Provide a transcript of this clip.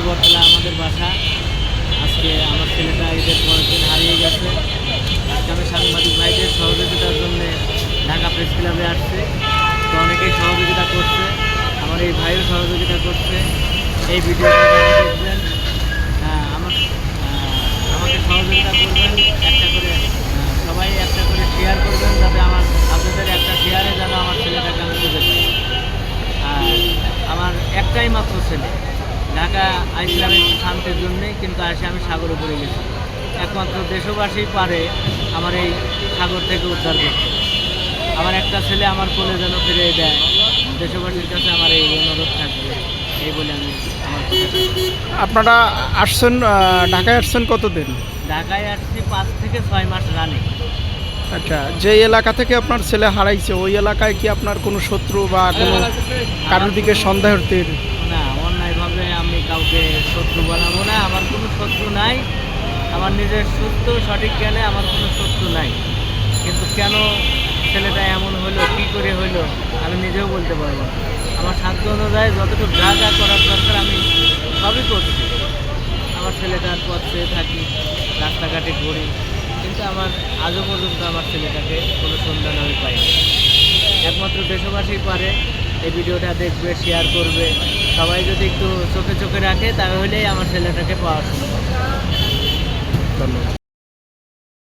বটতলা আমাদের বাসা। আজকে আমার ছেলেটা ঈদের পরের দিন হারিয়ে গেছে। আজকে আমি সাংবাদিক ভাইদের সহযোগিতার জন্য ঢাকা প্রেস ক্লাবে আসছে। তো অনেকেই সহযোগিতা করছে, আমার এই ভাইও সহযোগিতা করছে। এই ভিডিওটা যারা দেখবেন আমাকে সহযোগিতা করবেন, একটা করে সবাই একটা করে শেয়ার করবেন, যাতে আপনাদের একটা শেয়ারে যেন আমার ছেলেটাকে আমি খুঁজে পাই। আর আমার একটাই মাত্র ছেলে, ঢাকা আইসলাম একটু শান্তির জন্যেই, কিন্তু আসে আমি সাগরে পড়ে গেছি। একমাত্র দেশবাসী পারে আমার এই সাগর থেকে উদ্ধার করতে। আমার একটা ছেলে আমার কোলে যেন ফিরে দেয়, দেশবাসীর কাছে আমার এই অনুরোধ থাকবে। এই বলে আমি আমার আপনারা আসছেন ঢাকায় আসছেন কতদিন? ঢাকায় আসছি 5 থেকে 6 মাস রানিং। আচ্ছা, যে এলাকা থেকে আপনার ছেলে হারাইছে ওই এলাকায় কি আপনার কোনো শত্রু বা কোনো কারোর দিকে সন্দেহের তীর? না, অন্যায়ভাবে আমি কাউকে শত্রু বানাবো না। আমার কোনো শত্রু নাই, আমার নিজের সুস্থ সঠিক জ্ঞানে আমার কোনো শত্রু নাই। কিন্তু কেন ছেলেটা এমন হলো, কী করে হইলো, আমি নিজেও বলতে পারবো না। আমার সাধ্য অনুযায়ী যতটুকু যা যা করার দরকার আমি সবই করছি। আমার ছেলেটার পথ চেয়ে থাকি, রাস্তাঘাটে ঘুরি, কিন্তু আমার আজও পর্যন্ত আমার ছেলেটাকে কোনো সন্ধান আমি পাইনি। একমাত্র দেশবাসী পারে। এই ভিডিওটা দেখবে, শেয়ার করবে, সবাই যদি একটু চোখে চোখে রাখে তাহলেই আমার ছেলেটাকে পাওয়া সম্ভব। ধন্যবাদ।